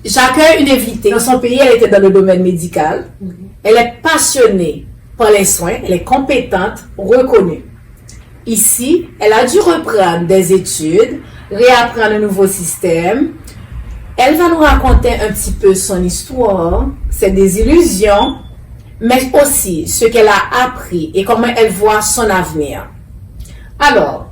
J'accueille une invitée. Dans son pays, elle était dans le domaine médical. Elle est passionnée par les soins. Elle est compétente, reconnue. Ici, elle a dû reprendre des études, réapprendre un nouveau système. Elle va nous raconter un petit peu son histoire, ses désillusions, mais aussi ce qu'elle a appris et comment elle voit son avenir. Alors,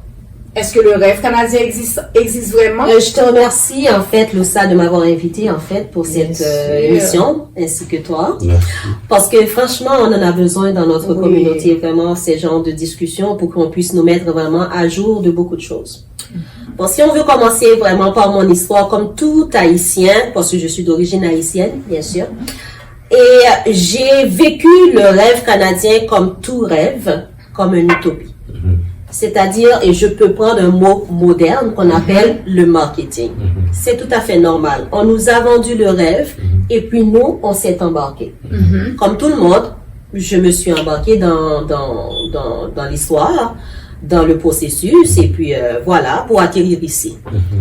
est-ce que le rêve canadien existe vraiment? Je te remercie, en fait, Loussa, de m'avoir invité, en fait, pour cette émission, ainsi que toi. Merci. Parce que, franchement, on en a besoin dans notre communauté, vraiment, ces genres de discussions pour qu'on puisse nous mettre vraiment à jour de beaucoup de choses. Bon, si on veut commencer vraiment par mon histoire, comme tout Haïtien, parce que je suis d'origine haïtienne, bien sûr, et j'ai vécu le rêve canadien comme tout rêve, comme une utopie. C'est-à-dire, et je peux prendre un mot moderne qu'on appelle le marketing. C'est tout à fait normal. On nous a vendu le rêve et puis nous, on s'est embarqué. Comme tout le monde, je me suis embarqué dans l'histoire, dans le processus et puis voilà, pour atterrir ici.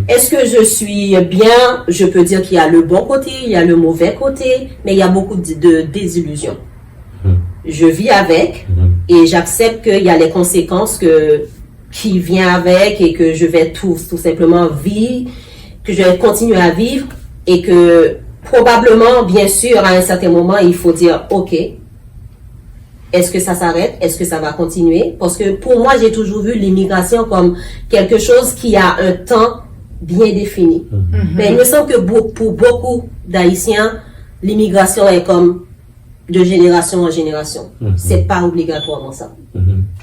Est-ce que je suis bien? Je peux dire qu'il y a le bon côté, il y a le mauvais côté, mais il y a beaucoup de désillusions. Je vis avec et j'accepte qu'il y a les conséquences qui viennent avec et que je vais tout simplement vivre, que je vais continuer à vivre et que probablement, bien sûr, à un certain moment, il faut dire, OK, est-ce que ça s'arrête? Est-ce que ça va continuer? Parce que pour moi, j'ai toujours vu l'immigration comme quelque chose qui a un temps bien défini. Mais il me semble que pour beaucoup d'Haïtiens, l'immigration est comme de génération en génération. C'est pas obligatoirement ça.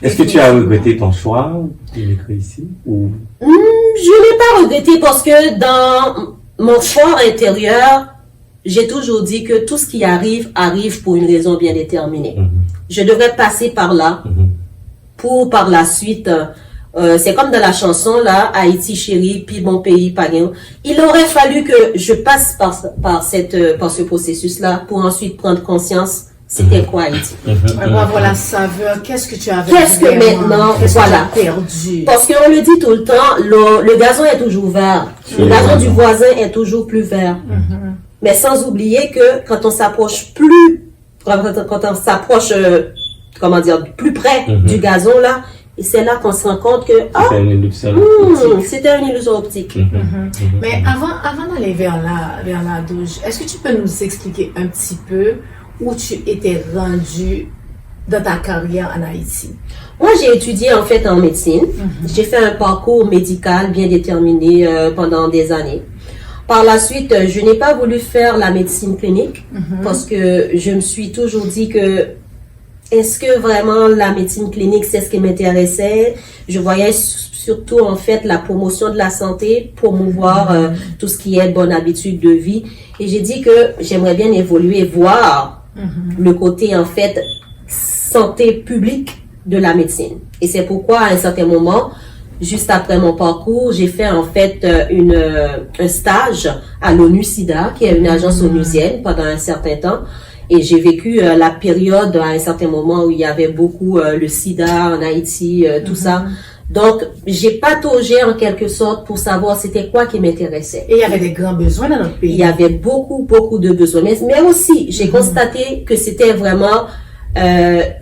Est-ce que tu as regretté ton choix d'immigrer ici ou... Je l'ai pas regretté parce que dans mon fort intérieur, j'ai toujours dit que tout ce qui arrive, arrive pour une raison bien déterminée. Je devrais passer par là pour par la suite... c'est comme dans la chanson là, Haïti chérie, puis mon pays païen. Il aurait fallu que je passe par ce processus-là pour ensuite prendre conscience c'était quoi Haïti. Avoir la saveur, qu'est-ce que tu avais Qu'est-ce que maintenant, voilà. Tu as perdu? Parce qu'on le dit tout le temps, le gazon est toujours vert. Le gazon du voisin est toujours plus vert. Mais sans oublier que quand on s'approche comment dire, plus près du gazon là, et c'est là qu'on se rend compte que c'était une illusion optique. Mais avant d'aller vers la douche, est-ce que tu peux nous expliquer un petit peu où tu étais rendu dans ta carrière en Haïti? Moi, j'ai étudié en fait en médecine. J'ai fait un parcours médical bien déterminé pendant des années. Par la suite, je n'ai pas voulu faire la médecine clinique parce que je me suis toujours dit que est-ce que vraiment la médecine clinique, c'est ce qui m'intéressait? Je voyais surtout en fait la promotion de la santé, promouvoir tout ce qui est bonne habitude de vie. Et j'ai dit que j'aimerais bien évoluer, voir le côté en fait santé publique de la médecine. Et c'est pourquoi à un certain moment, juste après mon parcours, j'ai fait en fait un stage à l'ONU-SIDA, qui est une agence onusienne pendant un certain temps. Et j'ai vécu la période à un certain moment où il y avait beaucoup le sida en Haïti, tout ça. Donc, j'ai pataugé en quelque sorte pour savoir c'était quoi qui m'intéressait. Et il y avait des grands besoins dans notre pays. Il y avait beaucoup de besoins. Mais aussi, j'ai constaté que c'était vraiment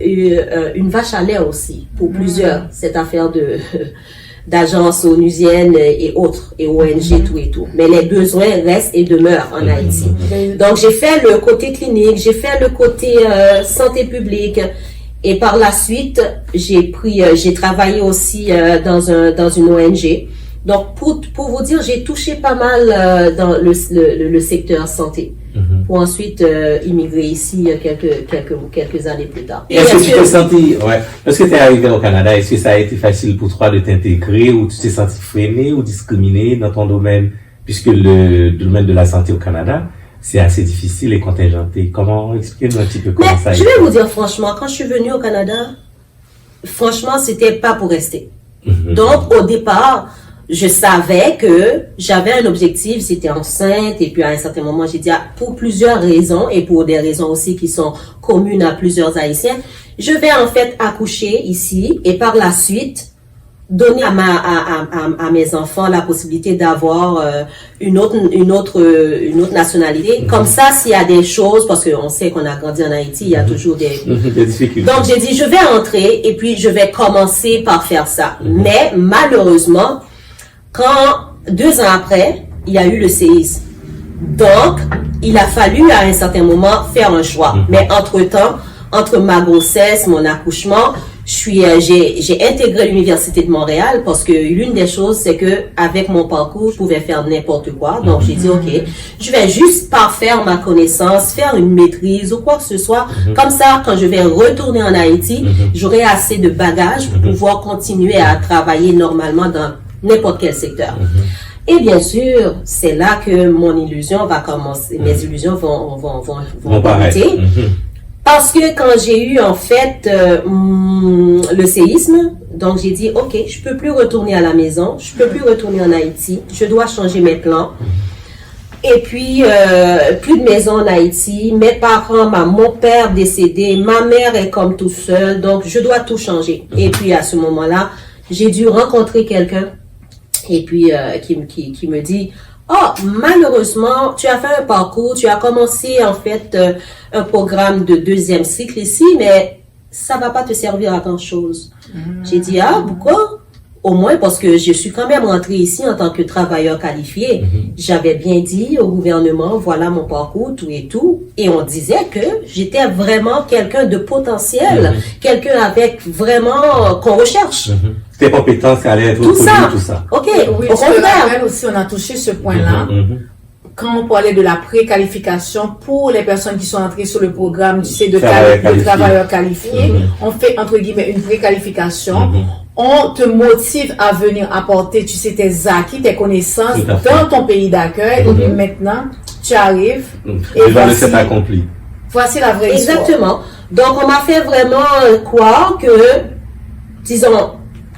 une vache à lait aussi pour plusieurs, cette affaire d'agences onusiennes et autres, et ONG, tout et tout. Mais les besoins restent et demeurent en Haïti. Donc, j'ai fait le côté clinique, j'ai fait le côté santé publique, et par la suite, j'ai travaillé aussi dans une ONG. Donc, pour vous dire, j'ai touché pas mal dans le secteur santé. Pour ensuite immigrer ici quelques années plus tard. Est-ce que tu t'es senti, lorsque tu es arrivé au Canada, est-ce que ça a été facile pour toi de t'intégrer ou tu t'es senti freiné ou discriminé dans ton domaine, puisque le domaine de la santé au Canada, c'est assez difficile et contingenté. Comment, expliquez-nous un petit peu comment ça a été? Je vais vous dire franchement, quand je suis venue au Canada, franchement, c'était pas pour rester. Donc, au départ, je savais que j'avais un objectif, c'était enceinte, et puis à un certain moment, j'ai dit, pour plusieurs raisons, et pour des raisons aussi qui sont communes à plusieurs Haïtiens, je vais en fait accoucher ici, et par la suite, donner à mes enfants la possibilité d'avoir une autre nationalité. Comme ça, s'il y a des choses, parce qu'on sait qu'on a grandi en Haïti, il y a toujours des difficultés. Donc j'ai dit, je vais entrer et puis je vais commencer par faire ça. Mais malheureusement, quand 2 ans après, il y a eu le séisme. Donc, il a fallu à un certain moment faire un choix. Mais entre-temps, entre ma grossesse, mon accouchement, j'ai intégré l'Université de Montréal parce que l'une des choses, c'est que avec mon parcours, je pouvais faire n'importe quoi. Donc, j'ai dit, OK, je vais juste parfaire ma connaissance, faire une maîtrise ou quoi que ce soit. Comme ça, quand je vais retourner en Haïti, j'aurai assez de bagages pour pouvoir continuer à travailler normalement dans n'importe quel secteur. Et bien sûr, c'est là que mon illusion va commencer. Mes illusions vont commencer. Parce que quand j'ai eu en fait le séisme, donc j'ai dit ok, je peux plus retourner à la maison, je peux plus retourner en Haïti, je dois changer mes plans. Et puis plus de maison en Haïti, mes parents, mon père décédé, ma mère est comme tout seul, donc je dois tout changer. Et puis à ce moment-là, j'ai dû rencontrer quelqu'un et puis qui me dit oh, malheureusement, tu as fait un parcours, tu as commencé en fait un programme de 2e cycle ici, mais ça va pas te servir à grand chose. J'ai dit, ah, pourquoi? Au moins parce que je suis quand même rentrée ici en tant que travailleur qualifié. J'avais bien dit au gouvernement, voilà mon parcours, tout et tout. Et on disait que j'étais vraiment quelqu'un de potentiel, quelqu'un avec vraiment qu'on recherche. Tes compétences allaient être tout ça. Tout ça. Ok, oui, au contraire. Aussi, on a touché ce point-là. Quand on parlait de la préqualification pour les personnes qui sont entrées sur le programme du C de travailleurs qualifiés, on fait entre guillemets une préqualification. On te motive à venir apporter, tu sais, tes acquis, tes connaissances dans ton pays d'accueil. Et puis maintenant, tu arrives. Et voici, c'est accompli. Voici la vraie histoire. Exactement. Donc, on m'a fait vraiment croire que, disons,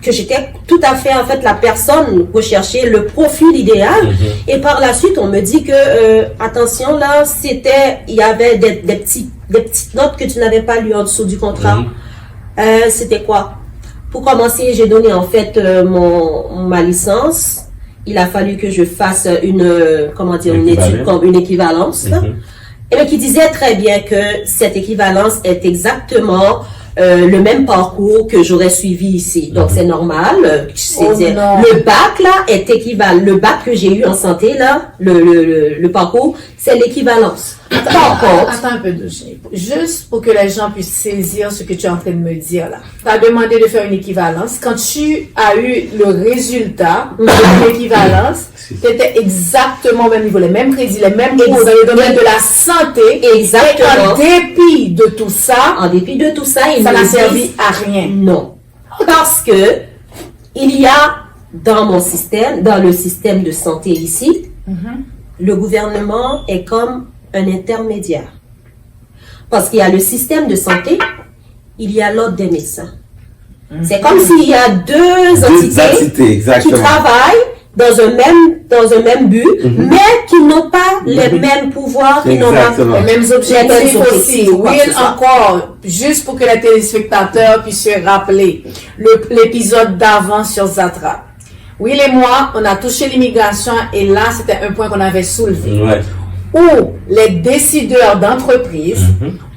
que j'étais tout à fait, en fait, la personne recherchée, le profil idéal. Et par la suite, on me dit que, attention, là, il y avait des petites notes que tu n'avais pas lues en dessous du contrat. C'était quoi? Pour commencer, j'ai donné, en fait, ma licence. Il a fallu que je fasse une étude, une équivalence. Et bien, qui disait très bien que cette équivalence est exactement le même parcours que j'aurais suivi ici. Donc, c'est normal. Le bac, là, est équivalent. Le bac que j'ai eu en santé, là, le parcours, c'est l'équivalence. Attends un peu, Dojé. Juste pour que les gens puissent saisir ce que tu es en train de me dire, là. Tu as demandé de faire une équivalence. Quand tu as eu le résultat de l'équivalence, tu étais exactement au même niveau, les mêmes crédits, les mêmes cours dans le domaine de la santé. Exactement. Et en dépit de tout ça, ça n'a servi à rien. Non. Parce que il y a dans le système de santé ici, le gouvernement est comme un intermédiaire. Parce qu'il y a le système de santé, il y a l'ordre des médecins. C'est comme s'il y a deux entités qui travaillent dans un même but, mais qui n'ont pas les mêmes pouvoirs, qui n'ont pas les mêmes objectifs aussi. Oui, encore, juste pour que les téléspectateurs puissent se rappeler l'épisode d'avant sur Zatra. Will et moi, on a touché l'immigration et là, c'était un point qu'on avait soulevé. Où les décideurs d'entreprise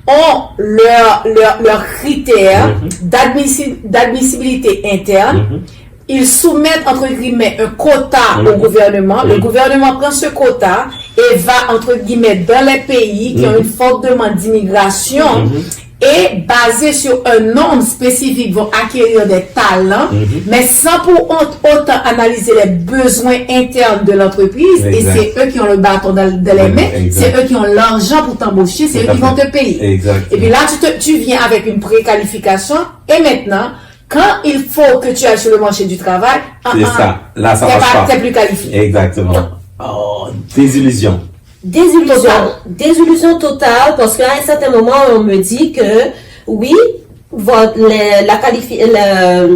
ont leurs critères d'admissibilité interne. Ils soumettent, entre guillemets, un quota au gouvernement. Le gouvernement prend ce quota et va, entre guillemets, dans les pays qui ont une forte demande d'immigration et basé sur un nombre spécifique vont acquérir des talents, mais sans pour autant analyser les besoins internes de l'entreprise. Et c'est eux qui ont le bâton dans les mains, c'est eux qui ont l'argent pour t'embaucher, c'est eux qui vont te payer. Et puis là, tu viens avec une préqualification et maintenant, quand il faut que tu ailles sur le marché du travail, là, ça marche pas. T'es plus qualifié. Exactement. Oh, désillusion. Désillusion totale, parce qu'à un certain moment, on me dit que oui,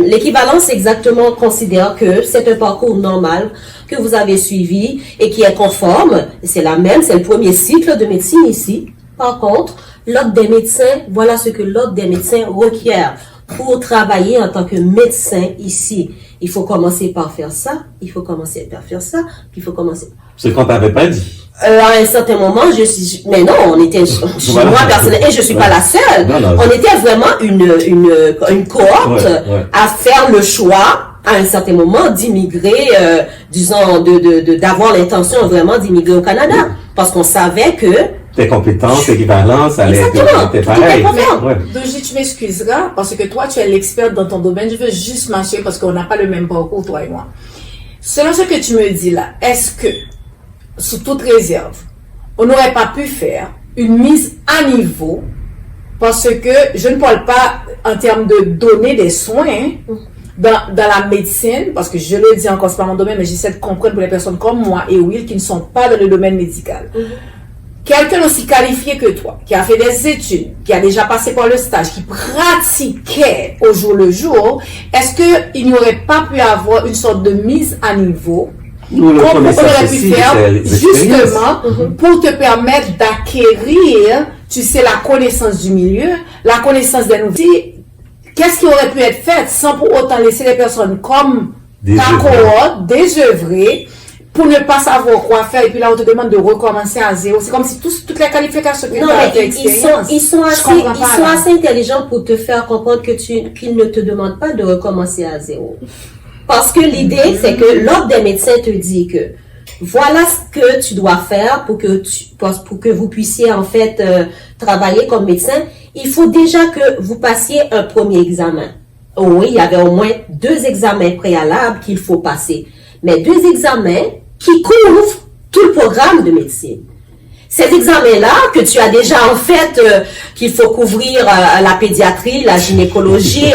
l'équivalence exactement considère que c'est un parcours normal que vous avez suivi et qui est conforme. C'est le premier cycle de médecine ici. Par contre, l'ordre des médecins, voilà ce que l'ordre des médecins requiert pour travailler en tant que médecin ici. il faut commencer par faire ça, il faut commencer par faire ça, puis il faut commencer. Ce qu'on t'avait pas dit. À un certain moment, mais non, on était, moi personnellement, et je suis pas la seule. Non. On était vraiment une cohorte à faire le choix à un certain moment d'immigrer, disons, d'avoir l'intention vraiment d'immigrer au Canada. Parce qu'on savait que tes compétences, équivalences, ça allait être pareil. Doji, tu m'excuseras, parce que toi, tu es l'experte dans ton domaine. Je veux juste m'assurer, parce qu'on n'a pas le même parcours, toi et moi. Selon ce que tu me dis là, est-ce que, sous toute réserve, on n'aurait pas pu faire une mise à niveau, parce que je ne parle pas en termes de donner des soins dans la médecine, parce que je le dis encore, c'est pas mon domaine, mais j'essaie de comprendre pour les personnes comme moi et Will qui ne sont pas dans le domaine médical. Quelqu'un aussi qualifié que toi, qui a fait des études, qui a déjà passé par le stage, qui pratiquait au jour le jour, est-ce qu'il n'y aurait pas pu avoir une sorte de mise à niveau qu'on aurait pu faire justement pour te permettre d'acquérir, tu sais, la connaissance du milieu, la connaissance des nouveaux. Qu'est-ce qui aurait pu être fait sans pour autant laisser les personnes comme ta cohorte désœuvrées pour ne pas savoir quoi faire, et puis là on te demande de recommencer à zéro. C'est comme si toutes les qualifications que tu as ils sont assez intelligents pour te faire comprendre qu'ils ne te demandent pas de recommencer à zéro. Parce que l'idée, c'est que l'ordre des médecins te dit que voilà ce que tu dois faire pour que vous puissiez en fait travailler comme médecin. Il faut déjà que vous passiez un premier examen. Oui, il y avait au moins 2 examens préalables qu'il faut passer. Mais 2 examens qui couvrent tout le programme de médecine. Ces examens-là, que tu as déjà en fait, qu'il faut couvrir la pédiatrie, la gynécologie,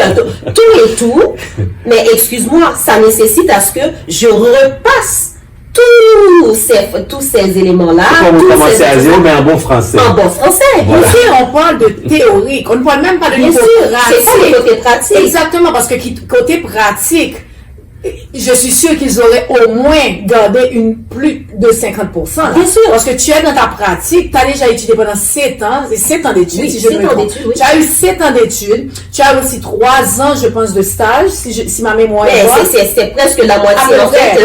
tout et tout. Mais excuse-moi, ça nécessite à ce que je repasse tous ces éléments-là. C'est comme commencer à zéro, mais en bon français. En bon français. Voilà. Ici, on parle de théorique. On ne parle même pas de bien niveau sûr, pratique. c'est pas le côté pratique. Exactement, parce que côté pratique, je suis sûre qu'ils auraient au moins gardé plus de 50%. Bien sûr. Parce que tu es dans ta pratique, tu as déjà étudié pendant 7 ans, c'est 7 ans d'études, oui, si je me trompe. Oui. Tu as eu 7 ans d'études, tu as aussi 3 ans, je pense, de stage, si ma mémoire est bonne. C'est presque la moitié, en fait.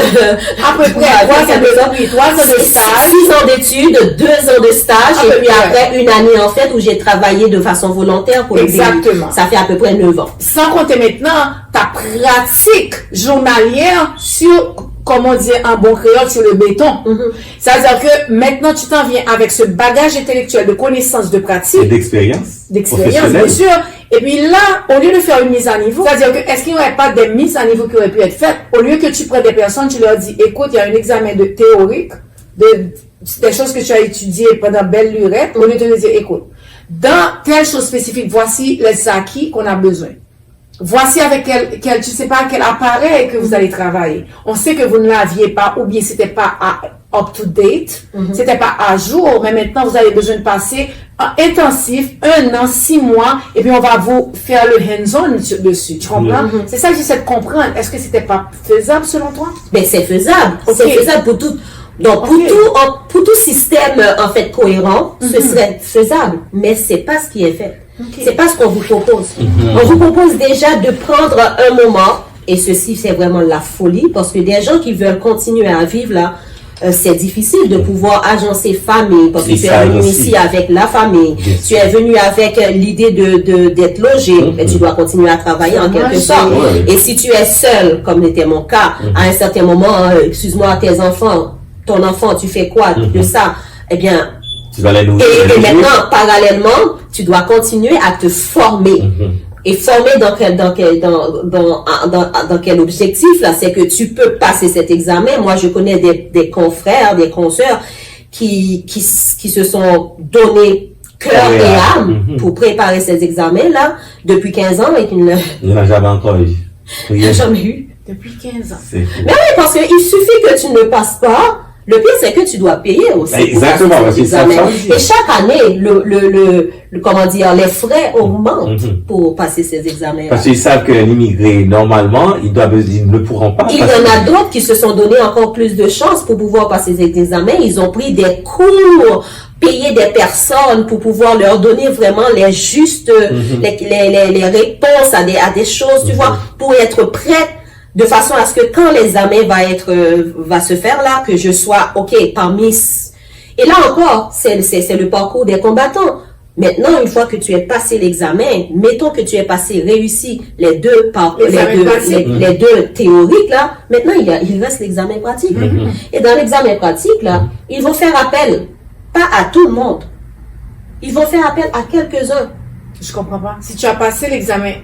À peu près, 3 ans de stage. 6 ans d'études, 2 ans de stage, et puis après, 1 année, en fait, où j'ai travaillé de façon volontaire pour le début. Exactement. Ça fait à peu près 9 ans. Sans compter maintenant ta pratique journalière sur, comment dire, un bon créole, sur le béton. C'est-à-dire que maintenant, tu t'en viens avec ce bagage intellectuel de connaissances, de pratique. Et d'expérience. D'expérience, bien sûr. Et puis là, au lieu de faire une mise à niveau, c'est-à-dire que, est-ce qu'il n'y aurait pas des mises à niveau qui auraient pu être faites? Au lieu que tu prennes des personnes, tu leur dis, écoute, il y a un examen de théorique, des choses que tu as étudiées pendant belle lurette, au lieu de te dire, écoute, dans telle chose spécifique, voici les acquis qu'on a besoin. Voici avec tu sais pas quel appareil que vous allez travailler. On sait que vous ne l'aviez pas, ou bien c'était pas up to date, c'était pas à jour, mais maintenant vous avez besoin de passer intensif, 1 an, 6 mois, et puis on va vous faire le hands-on dessus. Tu comprends? C'est ça que j'essaie de comprendre. Est-ce que c'était pas faisable selon toi? Ben, c'est faisable. Okay. C'est faisable pour tout. Donc, pour tout système, en fait, cohérent, ce serait faisable. Mais c'est pas ce qui est fait. C'est pas ce qu'on vous propose. On vous propose déjà de prendre un moment, et ceci, c'est vraiment la folie, parce que des gens qui veulent continuer à vivre là, c'est difficile de pouvoir agencer famille, parce que tu es venu ici avec la famille, tu es venu avec l'idée d'être logé, mais tu dois continuer à travailler en quelque sorte. Et si tu es seul, comme était mon cas, à un certain moment, excuse-moi, ton enfant, tu fais quoi de ça? Eh bien, tu vas les nourrir. Et maintenant, parallèlement, tu dois continuer à te former. Et former dans quel objectif, là, c'est que tu peux passer cet examen. Moi, je connais des confrères, des consoeurs qui se sont donnés cœur et âme pour préparer ces examens-là depuis 15 ans et qu'il n'a jamais encore eu. Il n'a jamais eu. Depuis 15 ans. Mais oui, parce qu'il suffit que tu ne passes pas. Le pire, c'est que tu dois payer aussi. Exactement. Et chaque année, comment dire, les frais augmentent pour passer ces examens. Parce qu'ils savent que l'immigré, normalement, ils ne pourront pas. Il y en a d'autres qui se sont donné encore plus de chances pour pouvoir passer ces examens. Ils ont pris des cours, payé des personnes pour pouvoir leur donner vraiment les justes, les réponses à des choses, tu vois, pour être prêts de façon à ce que quand l'examen va se faire là, que je sois, OK, parmi... Et là encore, c'est le parcours des combattants. Maintenant, une fois que tu es passé l'examen, mettons que tu es réussi les deux théoriques là, maintenant il reste l'examen pratique. Et dans l'examen pratique là, ils vont faire appel, pas à tout le monde. Ils vont faire appel à quelques-uns. Je comprends pas. Si tu as passé l'examen,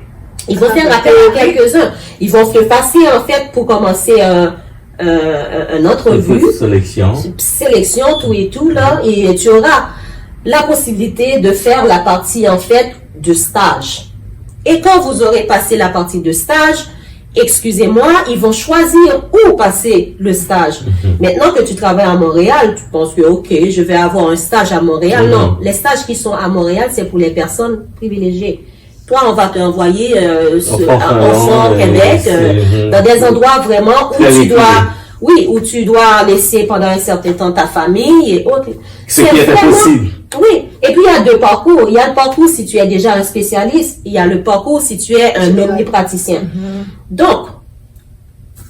ils vont faire appel à quelques-uns. Ils vont te passer en fait pour commencer un entrevue, sélection, tout et tout là, et tu auras la possibilité de faire la partie en fait de stage. Et quand vous aurez passé la partie de stage, excusez-moi, ils vont choisir où passer le stage. Maintenant que tu travailles à Montréal, tu penses que ok, je vais avoir un stage à Montréal. Non, les stages qui sont à Montréal, c'est pour les personnes privilégiées. Toi, on va t'envoyer au Québec, dans des endroits vraiment où tu dois laisser pendant un certain temps ta famille et autres. Ce qui est impossible. Oui. Et puis, il y a deux parcours. Il y a le parcours si tu es déjà un spécialiste. Il y a le parcours si tu es un omnipraticien. Donc,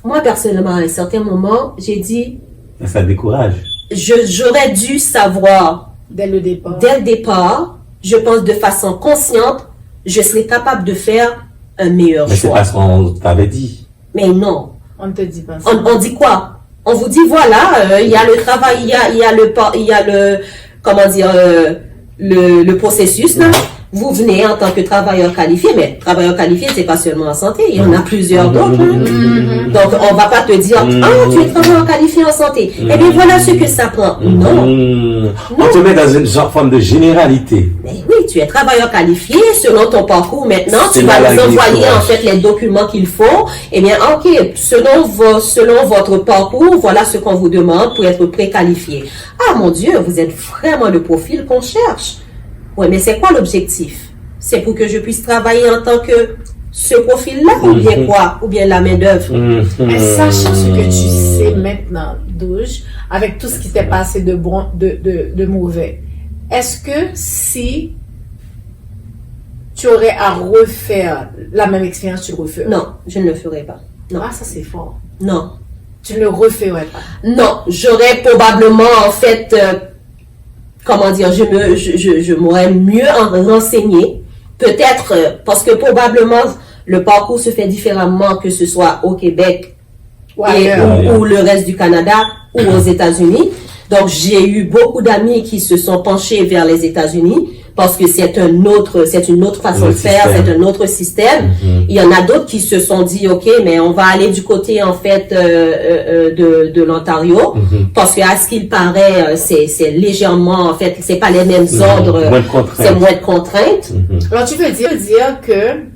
moi, personnellement, à un certain moment, j'ai dit... Ça décourage. J'aurais dû savoir... Dès le départ. Dès le départ, je pense de façon consciente, je serais capable de faire un meilleur choix. Mais c'est parce qu'on t'avait dit. Mais non. On ne te dit pas ça. On dit quoi? On vous dit voilà, il y a le travail, il y a le comment dire, le processus là. Vous venez en tant que travailleur qualifié, mais travailleur qualifié, c'est pas seulement en santé, il y en a plusieurs d'autres. Donc, on va pas te dire, tu es travailleur qualifié en santé. Eh bien, voilà ce que ça prend. Non. On te met dans une forme de généralité. Mais oui, tu es travailleur qualifié, selon ton parcours maintenant, tu vas nous envoyer en fait les documents qu'il faut. Eh bien, ok, selon votre parcours, voilà ce qu'on vous demande pour être préqualifié. Ah mon Dieu, vous êtes vraiment le profil qu'on cherche. Oui, mais c'est quoi l'objectif? C'est pour que je puisse travailler en tant que ce profil-là ou bien quoi? Ou bien la main-d'œuvre? Mais sachant ce que tu sais maintenant, Douge, avec tout ce qui t'est passé de bon, de mauvais, est-ce que si tu aurais à refaire la même expérience, tu le referais? Non, je ne le ferai pas. Non. Ah, ça c'est fort. Non. Tu ne le referais pas? Non, j'aurais probablement en fait... comment dire, je m'aurais mieux renseigné. Peut-être, parce que probablement, le parcours se fait différemment que ce soit au Québec ou le reste du Canada ou aux États-Unis. Donc, j'ai eu beaucoup d'amis qui se sont penchés vers les États-Unis parce que c'est une autre façon de faire, c'est un autre système. Il y en a d'autres qui se sont dit, ok, mais on va aller du côté en fait de l'Ontario parce que à ce qu'il paraît, c'est légèrement en fait, c'est pas les mêmes ordres, c'est moins de contraintes. Alors tu veux dire que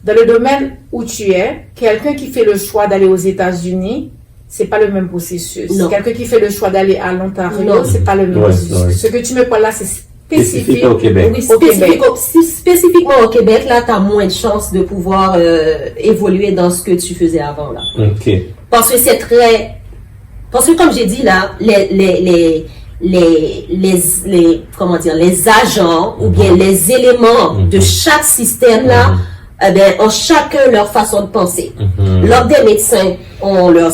dans le domaine où tu es, quelqu'un qui fait le choix d'aller aux États-Unis, c'est pas le même processus. Quelqu'un qui fait le choix d'aller à l'Ontario, c'est pas le même processus. Ce que tu me parles là, c'est spécifique au Québec. Oui, spécifiquement au Québec, là, tu as moins de chances de pouvoir évoluer dans ce que tu faisais avant, là. Okay. Parce que comme j'ai dit, là, les agents ou bien les éléments de chaque système, là, ont chacun leur façon de penser. L'ordre des médecins ont leur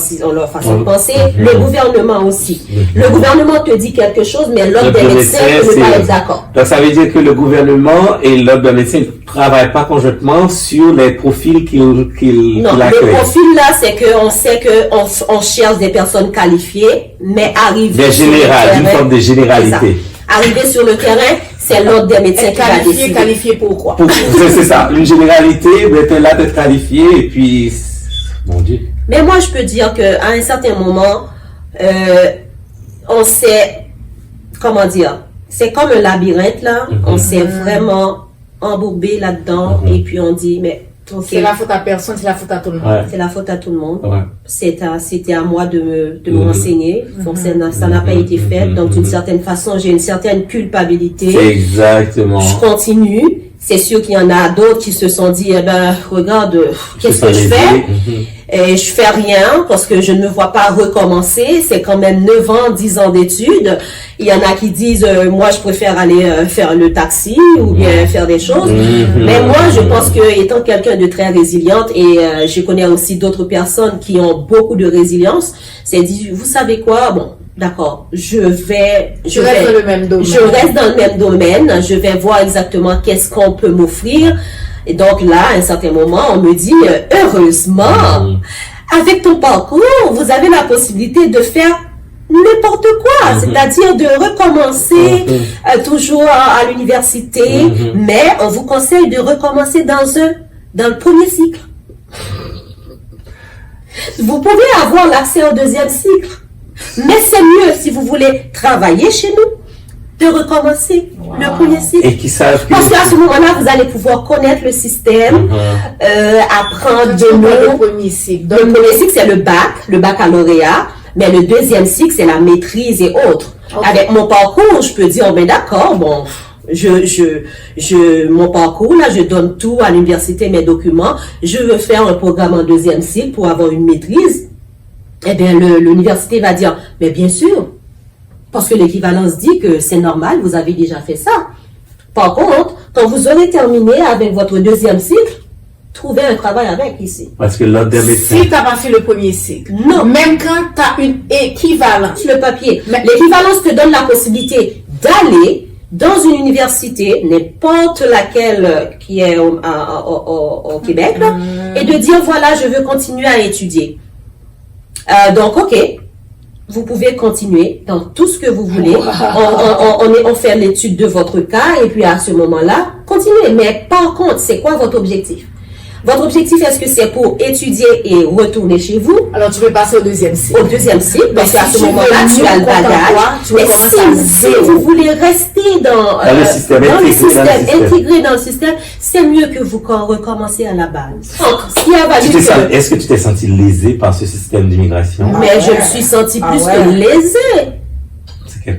façon de penser, le gouvernement aussi. Le gouvernement te dit quelque chose, mais l'ordre des médecins ne peut pas être d'accord. Donc ça veut dire que le gouvernement et l'ordre des médecins ne travaillent pas conjointement sur les profils qu'ils accueillent. Non, le profil là, c'est qu'on sait qu'on cherche des personnes qualifiées, mais arriver une forme de généralité. Arriver sur le terrain, c'est l'ordre des médecins qui va décider. Qualifié pourquoi? C'est ça, une généralité, mais t'es là d'être qualifié, et puis, mon Dieu. Mais moi, je peux dire qu'à un certain moment, on s'est, comment dire, c'est comme un labyrinthe là, on s'est vraiment embourbé là-dedans, et puis on dit, mais okay, c'est la faute à personne, c'est la faute à tout le monde. C'est la faute à tout le monde. Ouais. C'était à moi de me renseigner. Donc ça n'a pas été fait. Donc d'une certaine façon, j'ai une certaine culpabilité. Exactement. Je continue. C'est sûr qu'il y en a d'autres qui se sont dit, eh ben, regarde, qu'est-ce que je fais? et je fais rien parce que je ne me vois pas recommencer. C'est quand même 9 ans, 10 ans d'études. Il y en a qui disent, moi, je préfère aller faire le taxi ou bien faire des choses. Mais moi, je pense que étant quelqu'un de très résiliente et je connais aussi d'autres personnes qui ont beaucoup de résilience, c'est dit, vous savez quoi? Bon, d'accord, je reste dans le même domaine. Je reste dans le même domaine. Je vais voir exactement qu'est-ce qu'on peut m'offrir. Et donc là, à un certain moment, on me dit, heureusement, avec ton parcours, vous avez la possibilité de faire n'importe quoi, c'est-à-dire de recommencer toujours à l'université, mais on vous conseille de recommencer dans le premier cycle. Vous pouvez avoir l'accès au deuxième cycle, mais c'est mieux si vous voulez travailler chez nous de recommencer le premier cycle. Et qui savent que... Parce qu'à ce moment-là, vous allez pouvoir connaître le système, apprendre de le nous. premier cycle. Le premier cycle, c'est le baccalauréat, mais le deuxième cycle, c'est la maîtrise et autres. Okay. Avec mon parcours, je peux dire, ben d'accord, bon, mon parcours, là, je donne tout à l'université, mes documents. Je veux faire un programme en deuxième cycle pour avoir une maîtrise. Eh bien, l'université va dire, mais bien sûr, parce que l'équivalence dit que c'est normal, vous avez déjà fait ça. Par contre, quand vous aurez terminé avec votre deuxième cycle, trouvez un travail avec ici. Parce que l'ordre des médecins... Si tu n'as pas fait le premier cycle, non. Même quand tu as une équivalence. Le papier. L'équivalence te donne la possibilité d'aller dans une université, n'importe laquelle qui est au Québec, là, et de dire, voilà, je veux continuer à étudier. Donc, ok. Vous pouvez continuer dans tout ce que vous voulez. On fait l'étude de votre cas et puis à ce moment-là, continuez. Mais par contre, c'est quoi votre objectif? Votre objectif, est-ce que c'est pour étudier et retourner chez vous? Alors, tu veux passer au deuxième cycle. Au deuxième cycle, parce qu'à ce moment-là, tu as le bagage. Mais si vous voulez rester dans le système, intégré dans le système, c'est mieux que vous recommencez à la base. Donc, ce qui a valu Est-ce que tu t'es senti lésé par ce système d'immigration? Mais je me suis senti plus que lésé.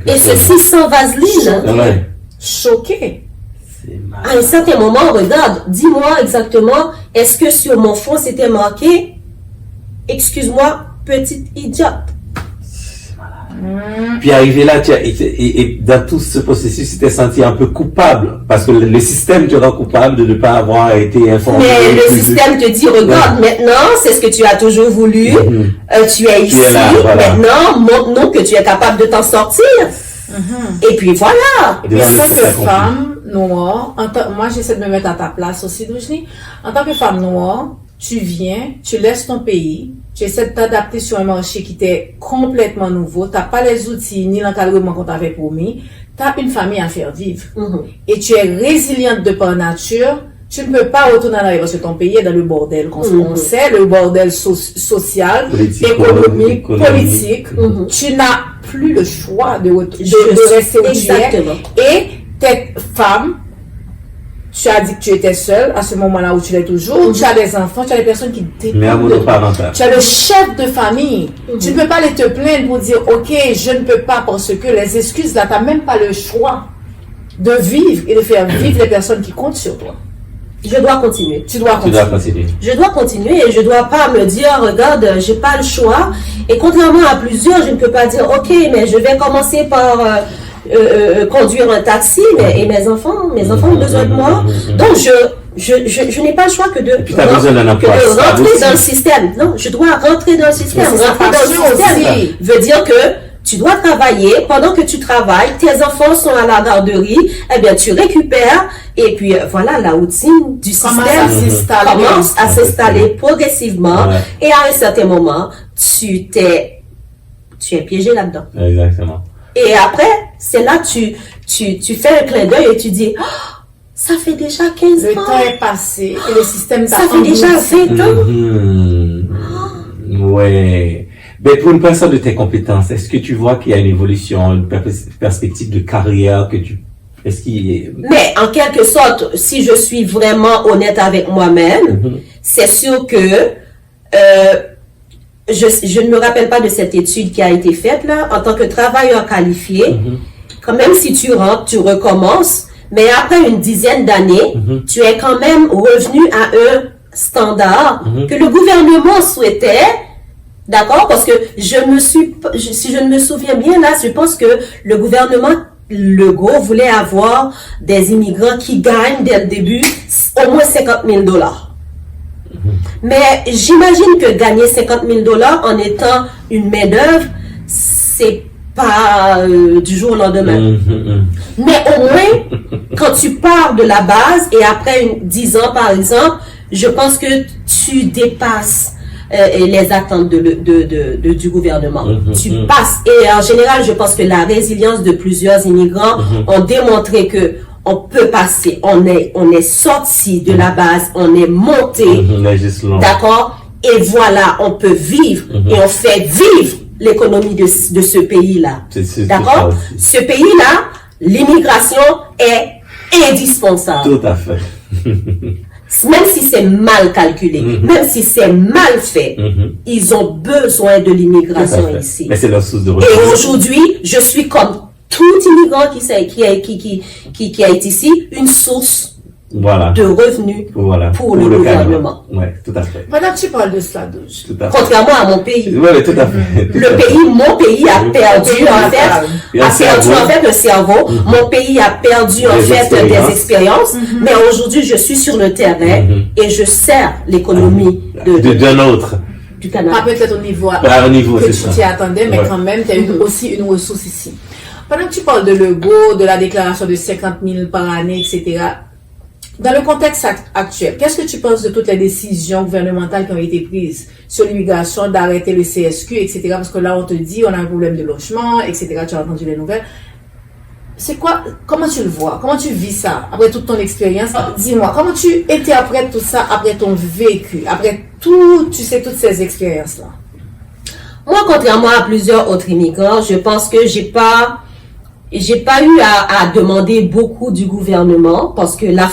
Et ceci sans vaseline. Choqué. À un certain moment, regarde, dis-moi exactement, est-ce que sur mon front c'était marqué, excuse-moi, petite idiote. Puis arrivé là, et dans tout ce processus, tu t'es senti un peu coupable, parce que le système te rend coupable de ne pas avoir été informé. Mais le système te dit, regarde, maintenant, c'est ce que tu as toujours voulu, tu es ici, maintenant, montre-nous que tu es capable de t'en sortir. Et puis voilà. Et puis, en tant que femme noire, moi j'essaie de me mettre à ta place aussi, Doujni. En tant que femme noire, tu viens, tu laisses ton pays, tu essaies de t'adapter sur un marché qui t'est complètement nouveau, tu n'as pas les outils ni l'encadrement qu'on t'avait promis, tu as une famille à faire vivre. Et tu es résiliente de par nature, tu ne peux pas retourner en arrière parce que ton pays est dans le bordel. On sait, le bordel social, économique, politique. Tu n'as plus le choix de rester où tu es. Et t'es femme, tu as dit que tu étais seule à ce moment-là où tu l'es toujours. Tu as des enfants, tu as des personnes qui dépendent de toi. Tu as le chef de famille. Tu ne peux pas aller te plaindre pour dire, ok, je ne peux pas parce que les excuses là, tu n'as même pas le choix de vivre et de faire vivre les personnes qui comptent sur toi. Je dois continuer. Tu dois continuer. Je dois continuer et je dois pas me dire, regarde, j'ai pas le choix. Et contrairement à plusieurs, je ne peux pas dire, ok, mais je vais commencer par conduire un taxi, et mes enfants ont besoin de moi. Donc je n'ai pas le choix que de rentrer dans le système. Non, je dois rentrer dans le système. Rentrer dans le système veut dire que tu dois travailler. Pendant que tu travailles, tes enfants sont à la garderie, eh bien, tu récupères, et puis voilà, la routine du système commence à s'installer progressivement, et à un certain moment, tu es piégé là-dedans. Exactement. Et après, c'est là tu fais un clin d'œil et tu dis, oh, ça fait déjà 15 ans. Le temps est passé et le système ça fait déjà 20 ans. Ouais. Mais pour une personne de tes compétences, est-ce que tu vois qu'il y a une évolution, une perspective de carrière Mais en quelque sorte, si je suis vraiment honnête avec moi-même, c'est sûr que je ne me rappelle pas de cette étude qui a été faite là, en tant que travailleur qualifié, quand même si tu rentres, tu recommences, mais après une dizaine d'années, tu es quand même revenu à un standard que le gouvernement souhaitait. D'accord? Parce que si je ne me souviens bien là, je pense que le gouvernement Legault voulait avoir des immigrants qui gagnent dès le début au moins $50,000. Mais j'imagine que gagner $50,000 en étant une main-d'œuvre, c'est pas du jour au lendemain. Mais au moins, quand tu pars de la base et après 10 ans par exemple, je pense que tu dépasses les attentes du gouvernement. Tu passes. Et en général, je pense que la résilience de plusieurs immigrants ont démontré que on peut passer, on est sorti de la base, on est monté, d'accord, et voilà, on peut vivre, et on fait vivre l'économie de ce pays-là, d'accord. Ce pays-là, l'immigration est indispensable. Tout à fait. Même si c'est mal calculé, même si c'est mal fait, ils ont besoin de l'immigration ici. Mais c'est leur source de revenus. Et aujourd'hui, je suis comme tout immigrant qui est ici, une source de revenus pour le gouvernement. Oui, tout à fait. Pendant que tu parles de cela, Douche. Contrairement à mon pays. Oui, tout à fait. Mon pays a perdu en fait le cerveau. Mon pays a perdu en fait des expériences. Mais aujourd'hui, je suis sur le terrain et je sers l'économie d'un autre. Du Canada. Pas peut-être au niveau que tu t'y attendais, mais quand même, tu as aussi une ressource ici. Pendant que tu parles de Legault, de la déclaration de 50,000 par année, etc., dans le contexte actuel, qu'est-ce que tu penses de toutes les décisions gouvernementales qui ont été prises sur l'immigration, d'arrêter le CSQ, etc. Parce que là, on te dit, on a un problème de logement, etc. Tu as entendu les nouvelles. C'est quoi, comment tu le vois? Comment tu vis ça? Après toute ton expérience, dis-moi, comment tu interprètes tout ça après ton vécu, après toutes ces expériences-là? Moi, contrairement à plusieurs autres immigrants, je pense que j'ai pas eu à demander beaucoup du gouvernement parce que la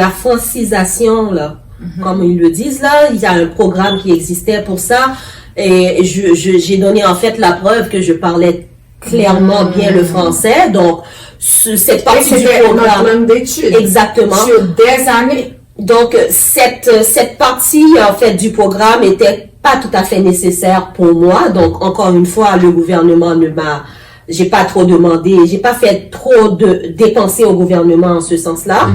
francisation, là, comme ils le disent là, il y a un programme qui existait pour ça et j'ai donné en fait la preuve que je parlais clairement bien le français. Donc, cette partie du programme d'études. Exactement. Sur des années. Donc, cette partie, en fait, du programme était pas tout à fait nécessaire pour moi. Donc, encore une fois, le gouvernement j'ai pas trop demandé, j'ai pas fait trop de dépenser au gouvernement en ce sens-là.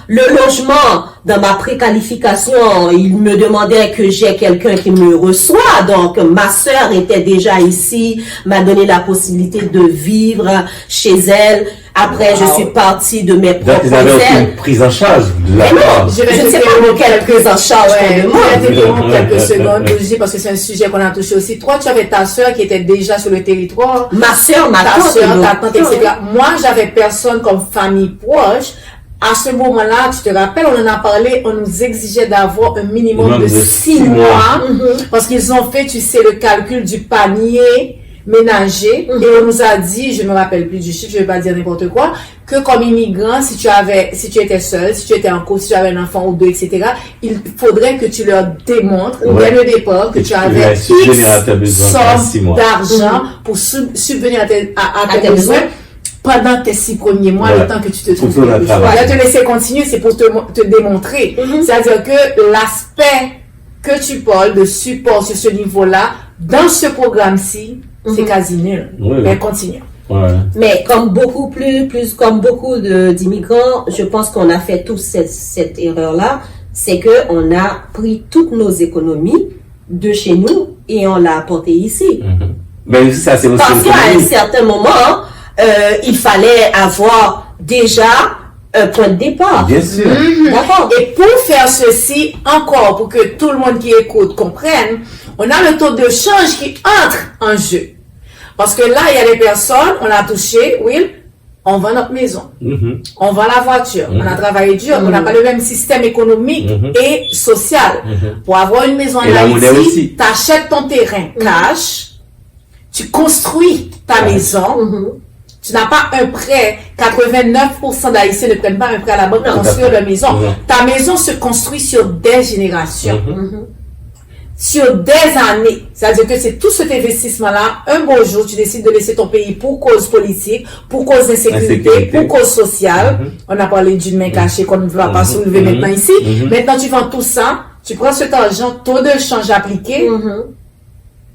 Le logement, dans ma préqualification, il me demandait que j'ai quelqu'un qui me reçoit. Donc, ma sœur était déjà ici, m'a donné la possibilité de vivre chez elle. Après, je suis partie de mes propres ailes. Donc, vous avez une prise en charge de la part. Je ne sais pas quelle prise en charge je vais t'interrompre quelques secondes, parce que c'est un sujet qu'on a touché aussi. Toi, tu avais ta sœur qui était déjà sur le territoire. Ma sœur, ta tante, etc. Moi, j'avais personne comme famille proche. À ce moment-là, tu te rappelles, on en a parlé, on nous exigeait d'avoir un minimum de 6 mois. Parce qu'ils ont fait, tu sais, le calcul du panier ménager, et on nous a dit, je me rappelle plus du chiffre, je vais pas dire n'importe quoi, que comme immigrant, si tu étais seul, si tu étais en couple, si tu avais un enfant ou deux, etc., il faudrait que tu leur démontres, dès le départ, que tu avais X somme d'argent pour subvenir à tes besoins pendant tes 6 premiers mois, le temps que tu te trouves. Là, te laisser continuer, c'est pour te démontrer. C'est-à-dire que l'aspect que tu parles de support sur ce niveau-là, dans ce programme-ci, c'est quasi nul. Mais continue. Mais comme beaucoup d'immigrants, je pense qu'on a fait tous cette erreur-là, c'est que on a pris toutes nos économies de chez nous et on l'a apporté ici. Mais ça, c'est aussi parce qu'à un certain moment, il fallait avoir déjà un point de départ. Bien sûr. D'accord. Et pour faire ceci, encore pour que tout le monde qui écoute comprenne, on a le taux de change qui entre en jeu. Parce que là, il y a des personnes, on a touché, Will, on vend notre maison, on vend la voiture, on a travaillé dur, on n'a pas le même système économique et social. Pour avoir une maison en Haïti, tu achètes ton terrain cash, tu construis ta maison, tu n'as pas un prêt. 89% d'Haïtiens ne prennent pas un prêt à la banque pour construire leur maison. Ta maison se construit sur des générations. Sur des années. C'est-à-dire que c'est tout cet investissement-là. Un beau jour, tu décides de laisser ton pays pour cause politique, pour cause d'insécurité, pour cause sociale. On a parlé d'une main cachée qu'on ne va pas soulever maintenant ici. Maintenant, tu vends tout ça. Tu prends cet argent, taux de change appliqué,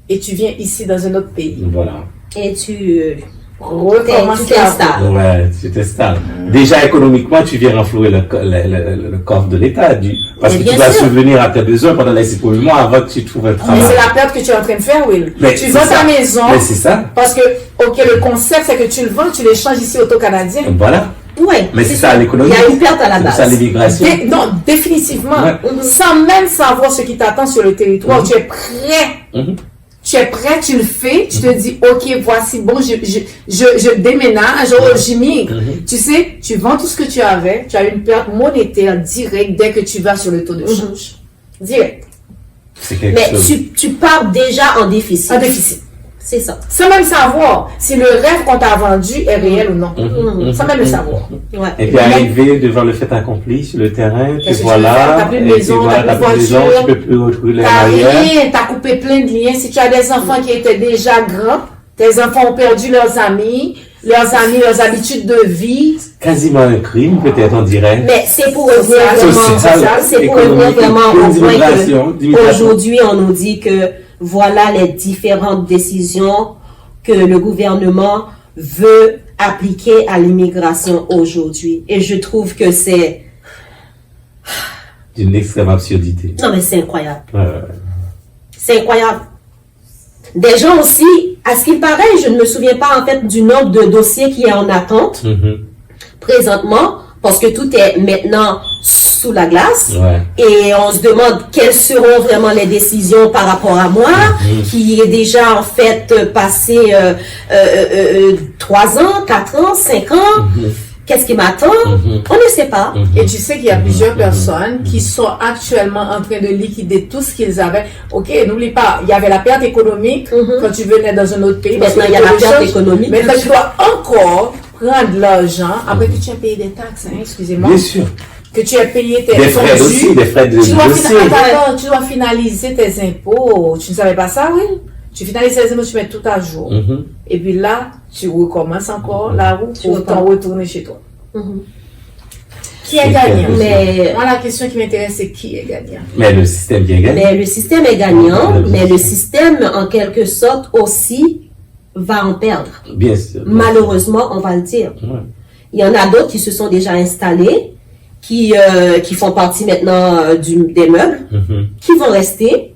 et tu viens ici dans un autre pays. Voilà. Et tu Recommences t'installes. Ouais, tu t'installes. Déjà, économiquement, tu viens renflouer le coffre de l'État. Parce Mais que bien tu vas sûr. subvenir à tes besoins pendant les 6 premiers mois avant que tu trouves un Mais travail. c'est la perte que tu es en train de faire, Will. Mais Tu c'est vends ta ça. maison. Mais c'est ça. Parce que, ok, le concept, c'est que tu le vends, tu l'échanges ici auto-canadien. Voilà. Ouais. Mais c'est ça, l'économie. Il y a une perte à la C'est base. ça, l'immigration. Non, définitivement. Ouais. Sans même savoir ce qui t'attend sur le territoire, tu es prêt. Tu es prêt, tu le fais, tu te dis, ok, voici, bon, je déménage, j'immigre. Tu sais, tu vends tout ce que tu avais, tu as une perte monétaire directe dès que tu vas sur le taux de change. Direct. C'est quelque Mais chose. tu pars déjà en déficit. Un déficit. C'est ça. Sans même savoir si le rêve qu'on t'a vendu est réel ou non. Sans même le savoir. Ouais. Et puis arriver devant le fait accompli sur le terrain, puis Qu'est-ce que tu voilà, veux faire? T'as plus de et puis maison, voilà, t'as plus de t'as plus de maison, voiture, tu peux plus retrouver les T'as arrières. rien, t'as coupé plein de liens. Si tu as des enfants qui étaient déjà grands, tes enfants ont perdu leurs amis, leurs habitudes de vie. Quasiment un crime, peut-être, on dirait. Mais c'est pour revenir Social, vraiment, c'est pour revenir économique, vraiment au point d'immigration. qu'aujourd'hui, on nous dit que voilà les différentes décisions que le gouvernement veut appliquer à l'immigration aujourd'hui. Et je trouve que c'est... D'une extrême absurdité. Non, mais c'est incroyable. Ouais. C'est incroyable. Des gens aussi, à ce qu'il paraît, je ne me souviens pas en fait du nombre de dossiers qui est en attente présentement, parce que tout est maintenant sous la glace. Ouais. Et on se demande quelles seront vraiment les décisions par rapport à moi, qui est déjà en fait passé 3 ans, 4 ans, 5 ans. Qu'est-ce qui m'attend? On ne sait pas. Et tu sais qu'il y a plusieurs personnes qui sont actuellement en train de liquider tout ce qu'ils avaient. Ok, n'oublie pas, il y avait la perte économique quand tu venais dans un autre pays. Maintenant, il y a la perte économique. Maintenant, tu dois encore prendre l'argent après que tu as payé des taxes, hein, excusez-moi. Bien sûr. Que tu as payé tes Des frais ton aussi, dû. des frais de Tu dois, dossier. tu dois finaliser tes impôts. Tu ne savais pas ça, oui? Tu finalises tes impôts, tu mets tout à jour. Et puis là, tu recommences encore la route pour t'en retourner chez toi. Qui est gagnant? Mais, Moi, la question qui m'intéresse, c'est qui est gagnant? Mais le système bien gagné. mais le système est gagnant, mais le système, en quelque sorte, aussi va en perdre. Bien sûr. Malheureusement, on va le dire. Ouais. Il y en a d'autres qui se sont déjà installés, qui font partie maintenant des meubles, qui vont rester,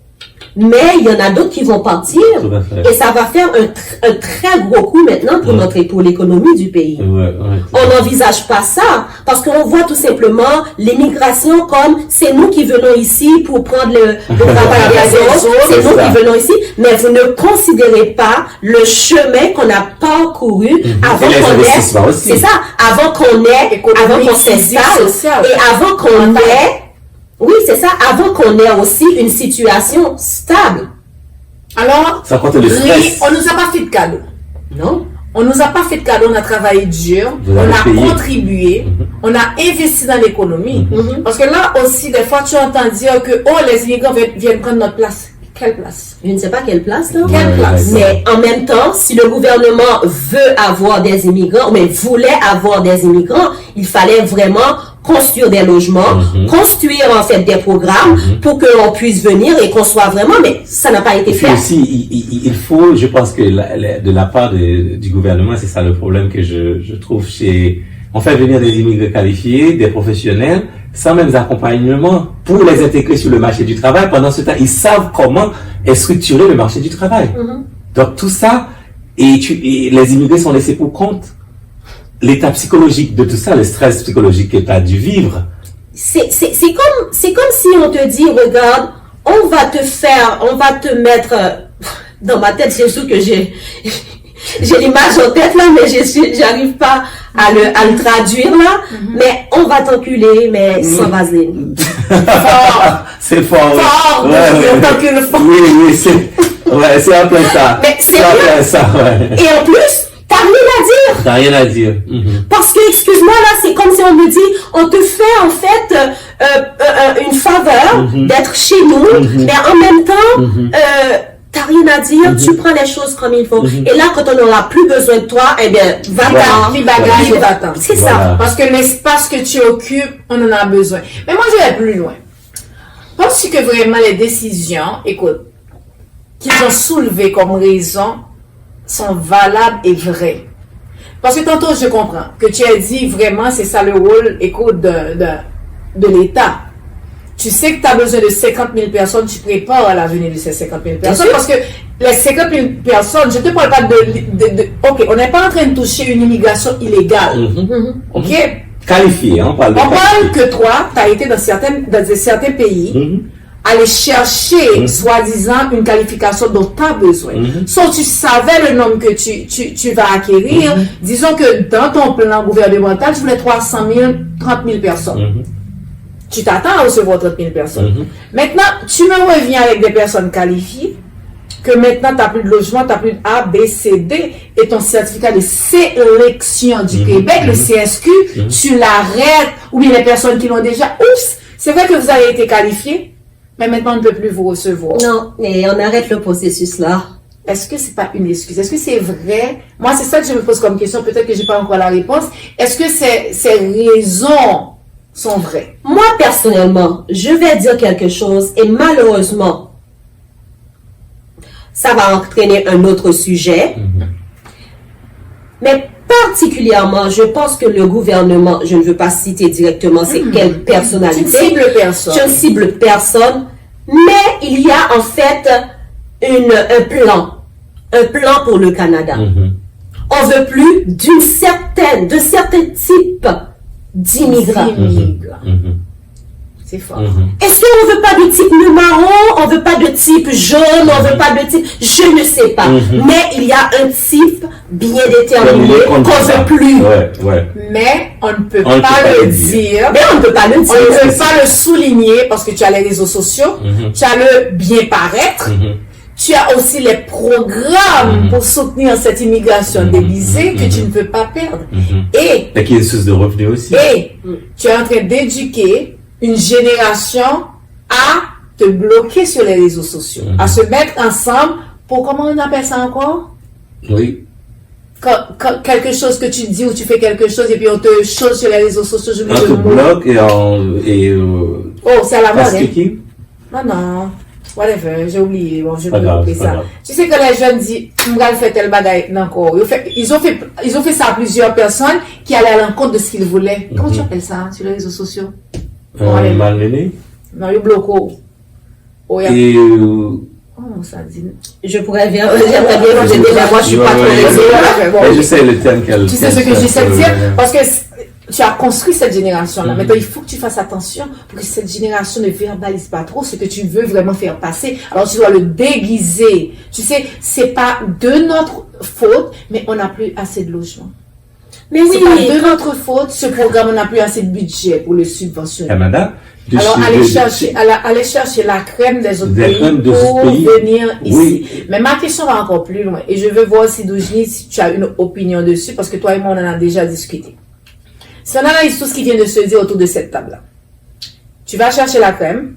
mais il y en a d'autres qui vont partir, Tout à fait. et ça va faire un très gros coup maintenant pour l'économie du pays. Ouais. On n'envisage pas ça parce qu'on voit tout simplement l'immigration comme c'est nous qui venons ici pour prendre le travail des autres, c'est C'est nous ça. qui venons ici, mais vous ne considérez pas le chemin qu'on a parcouru avant Et les qu'on investissements ait, aussi. c'est ça, avant qu'on ait, Économique, avant qu'on physique, s'installe sociale. et avant qu'on ait, oui c'est ça, avant qu'on ait aussi une situation stable. Alors, Ça compte le oui, stress. on nous a pas fait de cadeau. Non? On nous a pas fait de cadeau, on a travaillé dur, Vous on avez a payé. contribué, on a investi dans l'économie. Parce que là aussi, des fois, tu entends dire que, oh, les immigrants viennent prendre notre place. Quelle place? Je ne sais pas quelle place là. Quelle place? Mais en même temps, si le gouvernement veut avoir des immigrants, mais voulait avoir des immigrants, il fallait vraiment construire des logements, construire en fait des programmes pour qu'on puisse venir et qu'on soit vraiment, mais ça n'a pas été Et puis fait. aussi, il faut, je pense que de la part du gouvernement, c'est ça le problème que je trouve chez... On fait venir des immigrés qualifiés, des professionnels, sans même accompagnement pour les intégrer sur le marché du travail. Pendant ce temps, ils savent comment est structuré le marché du travail. Donc tout ça, et les immigrés sont laissés pour compte. L'état psychologique de tout ça, le stress psychologique que tu as dû vivre. C'est comme si on te dit, regarde, on va te mettre dans ma tête, c'est sûr que j'ai l'image en tête là, mais j'arrive pas à le traduire là, mais on va t'enculer, mais sans vaseline. C'est fort. oui. Fort, Ouais, t'encules fort. Oui, c'est un peu ça. Mais c'est un vrai. peu ça, ouais. Et en plus, t'as rien à dire. T'as rien à dire. Parce que, excuse-moi, là, c'est comme si on me dit, on te fait en fait une faveur d'être chez nous, mais en même temps, t'as rien à dire, tu prends les choses comme il faut. Et là, quand on n'aura plus besoin de toi, eh bien, va-t'en. Puis bagage et va-t'en. C'est Voilà. ça. Parce que l'espace que tu occupes, on en a besoin. Mais moi, je vais plus loin. Penses-tu que vraiment les décisions, écoute, qu'ils ont soulevées comme raison sont valables et vraies? Parce que tantôt, je comprends que tu as dit vraiment, c'est ça le rôle, écoute, de l'État. Tu sais que tu as besoin de 50 000 personnes, tu prépares à la venue de ces 50 000 personnes. Parce que les 50 000 personnes, je ne te parle pas ok, on n'est pas en train de toucher une immigration illégale. Ok? Qualifié, on parle de on parle que toi, tu as été dans certains pays, aller chercher, soi-disant, une qualification dont tu as besoin. Sauf tu savais le nombre que tu vas acquérir. Disons que dans ton plan gouvernemental, tu voulais 300 000, 30 000 personnes. Tu t'attends à recevoir 30 000 personnes. Maintenant, tu me reviens avec des personnes qualifiées, que maintenant, tu n'as plus de logement, tu n'as plus de A, B, C, D, et ton certificat de sélection du Québec, le CSQ, tu l'arrêtes, ou bien les personnes qui l'ont déjà, oups, c'est vrai que vous avez été qualifiés, mais maintenant, on ne peut plus vous recevoir. Non, mais on arrête le processus là. Est-ce que c'est pas une excuse? Est-ce que c'est vrai? Moi, c'est ça que je me pose comme question. Peut-être que j'ai pas encore la réponse. Est-ce que ces raisons sont vraies? Moi, personnellement, je vais dire quelque chose et malheureusement, ça va entraîner un autre sujet. Mais particulièrement, je pense que le gouvernement, je ne veux pas citer directement c'est quelle personnalité. Tu ne cibles personne. Je ne cible personne. Mais il y a en fait un plan pour le Canada. On veut plus de certains types d'immigrants. C'est fort. Est-ce qu'on ne veut pas de type marron, on ne veut pas de type jaune, on ne veut pas de type... Je ne sais pas. Mais il y a un type bien déterminé qu'on ne veut plus. Mais on ne peut pas le dire. Mais on ne peut pas le dire. On ne peut pas le souligner parce que tu as les réseaux sociaux, tu as le bien paraître, tu as aussi les programmes pour soutenir cette immigration déguisée que tu ne peux pas perdre. Et qu'il y a une source de revenus aussi. Et tu es en train d'éduquer une génération à te bloquer sur les réseaux sociaux, à se mettre ensemble pour, comment on appelle ça encore? Oui. Quand quelque chose que tu dis ou tu fais quelque chose et puis on te chose sur les réseaux sociaux, je On te bloque oh, c'est à la mode, hein? Non. Whatever, j'ai oublié. Bon, je vais oublier ça. Tu sais que les jeunes disent, m'gal fait tel bagaille, encore. Ils ont fait ça à plusieurs personnes qui allaient à l'encontre de ce qu'ils voulaient. Comment tu appelles ça, sur les réseaux sociaux? Malmené? Non, ils bloquent. Oh, ça dit. Je pourrais bien, j'aimerais bien vous aider, mais moi je suis pas trop réseau. Je sais le terme qu'elle. Tu sais ce que j'essaie de dire? Parce que tu as construit cette génération-là. Maintenant, il faut que tu fasses attention pour que cette génération ne verbalise pas trop ce que tu veux vraiment faire passer. Alors, tu dois le déguiser. Tu sais, c'est pas de notre faute, mais on n'a plus assez de logements. Mais oui, c'est pas de notre faute, ce programme, on n'a plus assez de budget pour le subventionner. Canada. Alors, aller chercher la crème des autres pays pour venir ici. Oui. Mais ma question va encore plus loin. Et je veux voir si Doujni, si tu as une opinion dessus, parce que toi et moi, on en a déjà discuté. Si on analyse tout ce qui vient de se dire autour de cette table-là, tu vas chercher la crème,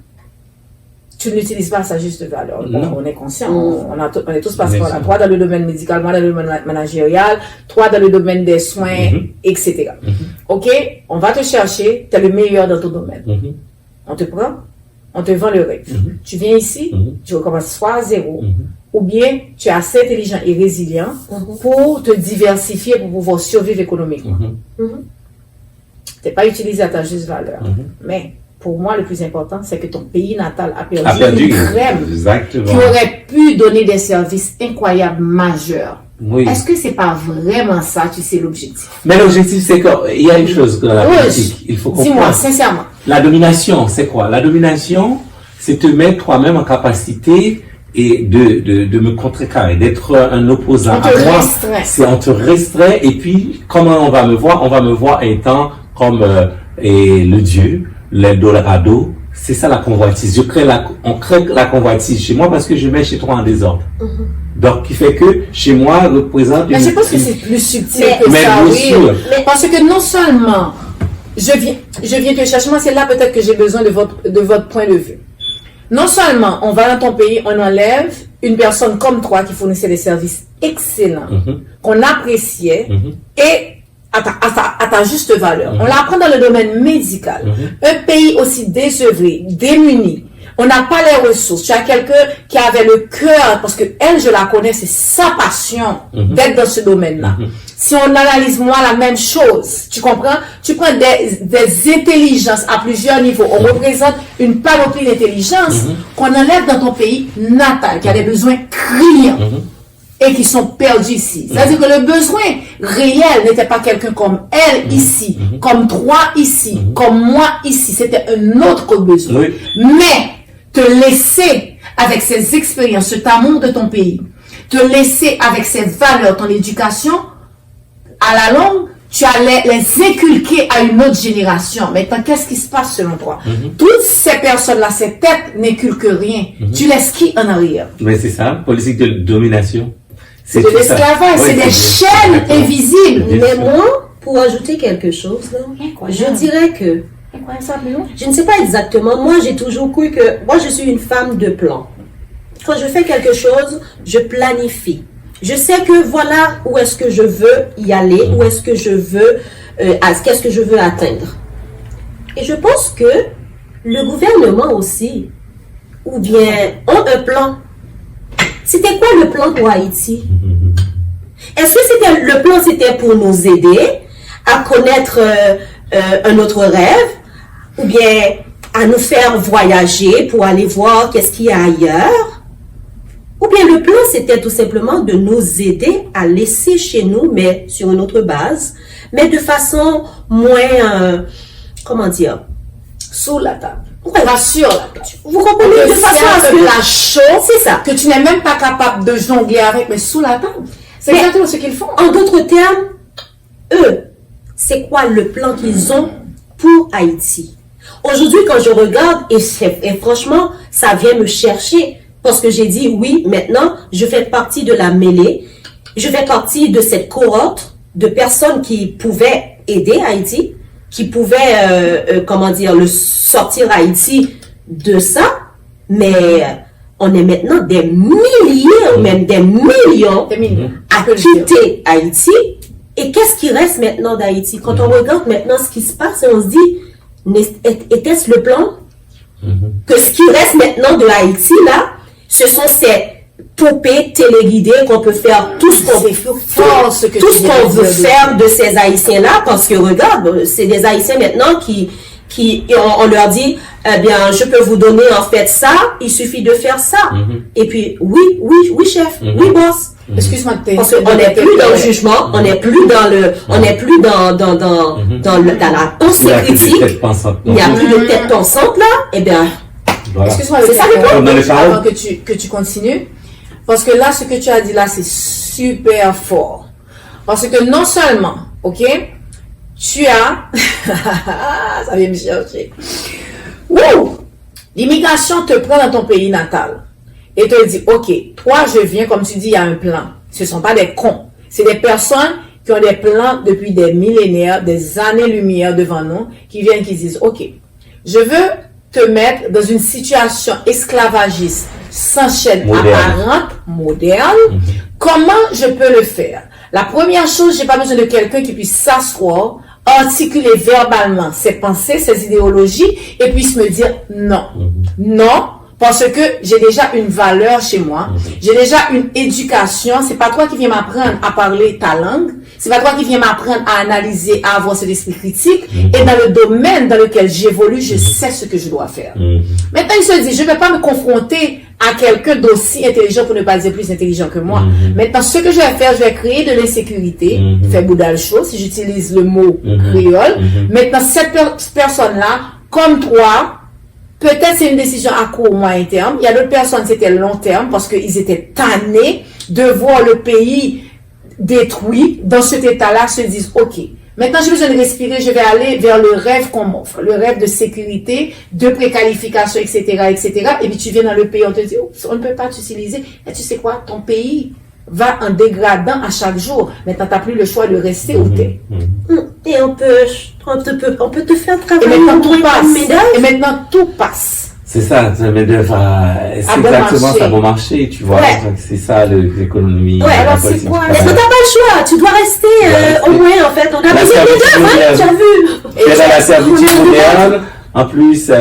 tu n'utilises pas sa juste valeur. Bon, on est conscient, on est tous passés par là. Toi dans le domaine médical, moi dans le domaine managérial, toi dans le domaine des soins, etc. Ok, on va te chercher, tu es le meilleur dans ton domaine. On te prend, on te vend le rêve. Tu viens ici, tu recommences soit à zéro, ou bien tu es assez intelligent et résilient pour te diversifier, pour pouvoir survivre économiquement. Tu n'es pas utilisé à ta juste valeur. Mais pour moi, le plus important, c'est que ton pays natal a perdu une crème qui aurait pu donner des services incroyables, majeurs. Oui. Est-ce que c'est pas vraiment ça, tu sais, l'objectif? Mais l'objectif, c'est qu'il y a une chose dans la politique. Il faut comprendre. Dis-moi, sincèrement. La domination, c'est quoi? La domination, c'est te mettre toi-même en capacité et de me contrecarrer, d'être un opposant à moi. C'est on te restreint et puis, comment on va me voir? On va me voir étant comme le Dieu, l'Eldorado. C'est ça la convoitise. On crée la convoitise chez moi parce que je mets chez toi en désordre. Donc, qui fait que chez moi représente. Mais je pense que c'est plus subtil que ça, oui. Mais parce que non seulement je viens te chercher, moi c'est là peut-être que j'ai besoin de votre point de vue. Non seulement on va dans ton pays, on enlève une personne comme toi qui fournissait des services excellents, qu'on appréciait et à ta juste valeur. On la prend dans le domaine médical. Un pays aussi désevré, démuni. on n'a pas les ressources. Tu as quelqu'un qui avait le cœur, parce que elle, je la connais, c'est sa passion d'être dans ce domaine-là. Si on analyse moi la même chose, tu comprends? Tu prends des intelligences à plusieurs niveaux. On représente une panoplie d'intelligence qu'on enlève dans ton pays natal, qui a des besoins criants et qui sont perdus ici. C'est-à-dire que le besoin réel n'était pas quelqu'un comme elle ici, comme toi ici, comme moi ici. C'était un autre besoin. Oui. Mais te laisser avec ces expériences, cet amour de ton pays, te laisser avec ces valeurs, ton éducation, à la longue, tu allais les inculquer à une autre génération. Maintenant, qu'est-ce qui se passe selon toi? Toutes ces personnes-là, ces têtes n'inculquent rien. Tu laisses qui en arrière? Mais c'est ça, politique de domination. C'est de l'esclavage, c'est des chaînes invisibles. Mais moi, pour ajouter quelque chose, là, je dirais que, je ne sais pas exactement, moi j'ai toujours cru que, moi je suis une femme de plan. Quand je fais quelque chose, je planifie. Je sais que voilà où est-ce que je veux y aller, où est-ce que je veux, qu'est-ce que je veux atteindre. Et je pense que le gouvernement aussi, ou bien, ont un plan. C'était quoi le plan pour Haïti? Est-ce que le plan c'était pour nous aider à connaître un autre rêve, ou bien à nous faire voyager pour aller voir qu'est-ce qu'il y a ailleurs? Ou bien le plan, c'était tout simplement de nous aider à laisser chez nous, mais sur une autre base, mais de façon moins, comment dire, Sous la table. ouais, Pas sur la table. vous comprenez, de façon à ce que la chose c'est ça. que tu n'es même pas capable de jongler avec, mais sous la table. C'est Mais- exactement ce qu'ils font. En d'autres termes, eux, c'est quoi le plan qu'ils ont pour Haïti? Aujourd'hui, quand je regarde, et franchement, ça vient me chercher, parce que j'ai dit, oui, maintenant, je fais partie de la mêlée, je fais partie de cette cohorte de personnes qui pouvaient aider Haïti, qui pouvaient, comment dire, le sortir Haïti de ça, mais on est maintenant des milliers, ou même des millions Des millions. à quitter Haïti. Et qu'est-ce qui reste maintenant d'Haïti? Quand on regarde maintenant ce qui se passe, on se dit, était-ce le plan? Que ce qui reste maintenant de Haïti, là, ce sont ces poupées téléguidées qu'on peut faire tout ce qu'on C'est fort ce que tout tu ce viens qu'on de veut dire. faire de ces Haïtiens-là, parce que regarde, c'est des Haïtiens maintenant qui on leur dit, eh bien, je peux vous donner en fait ça, il suffit de faire ça. Et puis, oui, chef, oui, boss. Excuse-moi de Parce qu'on n'est plus dans le jugement, on n'est plus dans le, on n'est plus dans la pensée Il y a plus de critique. tête pensante. Il n'y a plus de tête pensante là. Eh bien, Voilà. Excuse-moi, C'est ça, les Comme dans les paroles. avant que tu continues. Parce que là, ce que tu as dit là, c'est super fort. Parce que non seulement, ok, tu as, ça vient me chercher. Wouh! L'immigration te prend dans ton pays natal et te dit, ok, toi, je viens, comme tu dis, il y a un plan. Ce ne sont pas des cons. C'est des personnes qui ont des plans depuis des millénaires, des années-lumière devant nous, qui viennent, qui disent, ok, je veux te mettre dans une situation esclavagiste, sans chaîne Moderne. apparente, moderne. Comment je peux le faire? La première chose, j'ai pas besoin de quelqu'un qui puisse s'asseoir, articuler verbalement ses pensées, ses idéologies, et puisse me dire non. Non, parce que j'ai déjà une valeur chez moi, j'ai déjà une éducation, c'est pas toi qui viens m'apprendre à parler ta langue, c'est pas toi qui viens m'apprendre à analyser, à avoir cet esprit critique, et dans le domaine dans lequel j'évolue, je sais ce que je dois faire. Maintenant, il se dit, je ne vais pas me confronter à quelqu'un d'aussi intelligent, pour ne pas dire plus intelligent que moi. Maintenant, ce que je vais faire, je vais créer de l'insécurité, faire boudal chaud, si j'utilise le mot créole. Maintenant, cette personne-là, comme toi, peut-être c'est une décision à court ou moyen terme. Il y a d'autres personnes, c'était long terme, parce qu'ils étaient tannés de voir le pays détruit. Dans cet état-là, se disent, ok, maintenant j'ai besoin de respirer, je vais aller vers le rêve qu'on m'offre, le rêve de sécurité, de préqualification, etc., etc. Et puis tu viens dans le pays, on te dit, oups, on ne peut pas t'utiliser. Et tu sais quoi, ton pays va en dégradant à chaque jour. Maintenant, tu n'as plus le choix de rester où tu es. et on peut te faire Et travailler maintenant, pour tout passe. une médaille. Et maintenant, tout passe. C'est ça, ça met c'est bon exactement marché. ça, bon marché, tu vois. Ouais. Donc, c'est ça l'économie. Ouais, la alors c'est politique quoi, du Mais Canada. t'as pas le choix, tu dois rester Ouais, au moins en fait. On a La besoin des servitude deux, hein, moderne. tu as vu. Et dans la servitude on est moderne, en plus,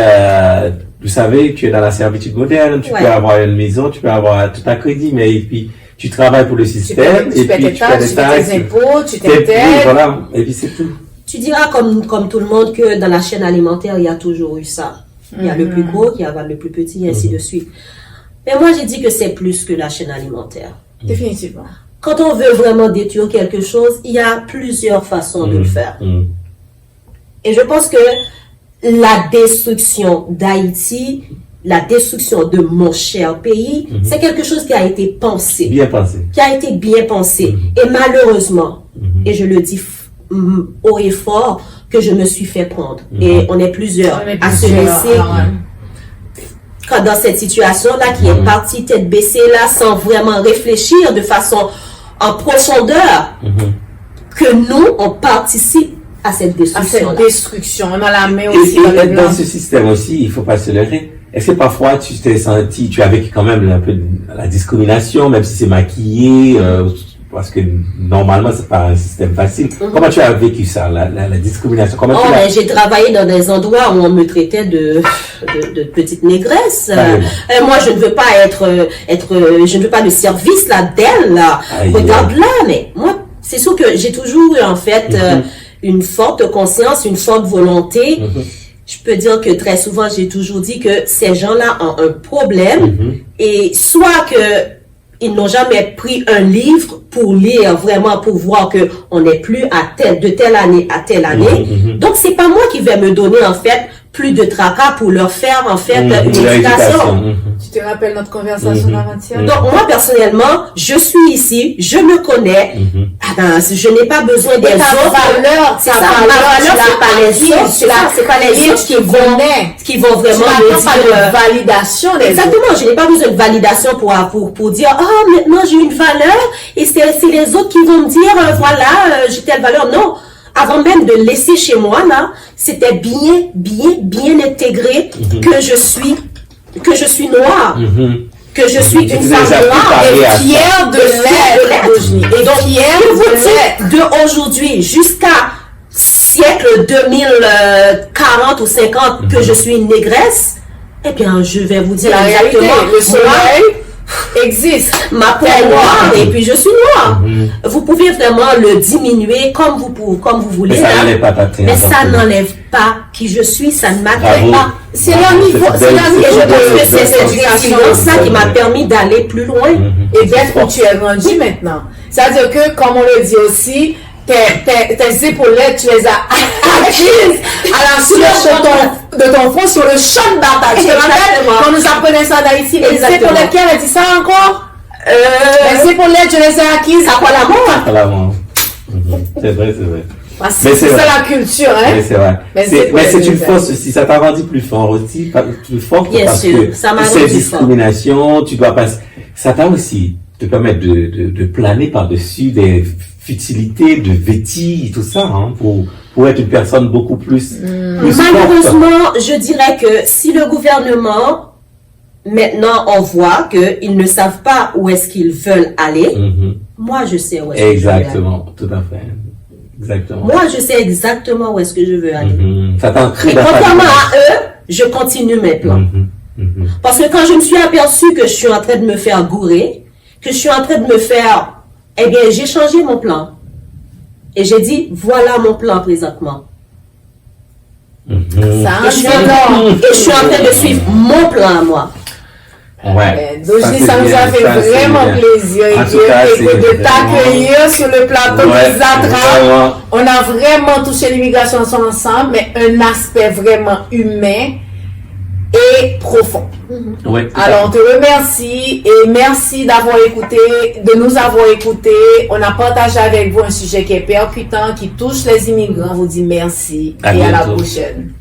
vous savez, tu es dans la servitude moderne, tu Ouais. peux avoir une maison, tu peux avoir tout à crédit, mais et puis tu travailles pour le système, Tu et paies puis tes tu paies taxes, des tu paies taxes, tes impôts, tu oui, t'intègres. voilà, et puis c'est tout. Tu diras comme tout le monde que dans la chaîne alimentaire, il y a toujours eu ça. Il y a le plus gros qui avale le plus petit, et ainsi de suite. Mais moi, j'ai dit que c'est plus que la chaîne alimentaire. Définitivement. Quand on veut vraiment détruire quelque chose, il y a plusieurs façons de le faire. Et je pense que la destruction d'Haïti, la destruction de mon cher pays, c'est quelque chose qui a été pensé. Bien pensé. Qui a été bien pensé. Et malheureusement, et je le dis haut et fort, que je me suis fait prendre. Et on est plusieurs à se laisser dans cette situation-là qui est partie tête baissée là sans vraiment réfléchir de façon en profondeur que nous, on participe à cette À destruction. cette destruction. On a la main Et, aussi dans le être blanc. dans ce système aussi, il faut pas se leurrer. Est-ce que parfois tu t'es senti, tu as vécu quand même un peu de la discrimination, même si c'est maquillé, parce que normalement c'est pas un système facile. Comment tu as vécu ça, la discrimination? Comment Oh, tu l'as... mais j'ai travaillé dans des endroits où on me traitait de petite négresse. Moi, je ne veux pas je ne veux pas le service là d'elle là. Aïe. Regarde là, mais moi, c'est sûr que j'ai toujours eu en fait une forte conscience, une forte volonté. Je peux dire que très souvent, j'ai toujours dit que ces gens-là ont un problème et soit que ils n'ont jamais pris un livre pour lire vraiment, pour voir que on n'est plus de telle année à telle année. Donc, c'est pas moi qui vais me donner, en fait, plus de tracas pour leur faire, en fait, une éducation. Tu te rappelles notre conversation d'avant-hier? Donc, moi, personnellement, je suis ici, je me connais. Ah ben, je n'ai pas besoin des autres. C'est ça, ma valeur, c'est pas les autres. C'est pas les autres qui vont vraiment Tu me n'as pas dire, de validation des autres. exactement, je n'ai pas besoin de validation pour dire, oh, maintenant j'ai une valeur et c'est les autres qui vont me dire, voilà, j'ai telle valeur. Non. Avant même de laisser chez moi, là, c'était bien intégré que je suis noire. Que je suis une femme noire Et fière de l'être. Et donc, fière de l'être. de aujourd'hui jusqu'à siècle 2040 ou 50 que je suis une négresse, eh bien, je vais vous dire La réalité, exactement. le soleil existe. Ma peau est noire et puis je suis noire. Vous pouvez vraiment le diminuer comme vous voulez. Mais ça là. n'enlève pas ta tête. Mais ça n'enlève pas qui je suis, ça ne m'atteint Bravo. pas. C'est leur niveau, c'est leur Et niveau je pense que c'est cette de résilience-là qui m'a permis d'aller plus loin. et d'être où tu es rendu maintenant. C'est-à-dire que, comme on le dit aussi, tes épaulettes, tu les as acquises à la sueur de ton front sur le champ de bataille. Tu te rappelles quand nous apprenait ça d'Haïti, les Exactement. épaulettes, elle a dit ça encore? Les épaulettes, je les ai acquises. Ça quoi la mort? À la mort. C'est vrai, c'est vrai. C'est ça vrai. la culture, hein? Mais c'est vrai. Mais Mais c'est c'est une vrai. force aussi. Ça t'a rendu plus fort aussi. Plus forte Bien parce sûr, que ça m'a cette rendu fort. discrimination, tu dois passer. Ça t'a aussi te permettre de planer par-dessus des futilités, de vêtis, tout ça, hein, pour être une personne beaucoup plus forte. Malheureusement, je dirais que si le gouvernement, maintenant, on voit qu'ils ne savent pas où est-ce qu'ils veulent aller, moi, je sais où est-ce que je veux aller. Exactement, tout à fait. Exactement. Moi, je sais exactement où est-ce que je veux aller. Ça t'ancre Et dans ta contrairement vie. à eux, je continue mes plans. Parce que quand je me suis aperçue que je suis en train de me faire gourer, que je suis en train de me faire... Eh bien, j'ai changé mon plan. Et j'ai dit, voilà mon plan présentement. Ça Et je suis en train de suivre mon plan à moi. Ouais. Dojni, ça nous a fait vraiment plaisir En tout cas, c'est de vraiment- t'accueillir sur le plateau Ouais, de Zatra. vraiment. On a vraiment touché l'immigration ensemble, mais un aspect vraiment humain et profond. Ouais, tout à Alors, on te remercie et merci d'avoir écouté, de nous avoir écoutés. On a partagé avec vous un sujet qui est percutant, qui touche les immigrants. On vous dit merci À et à la bientôt. prochaine.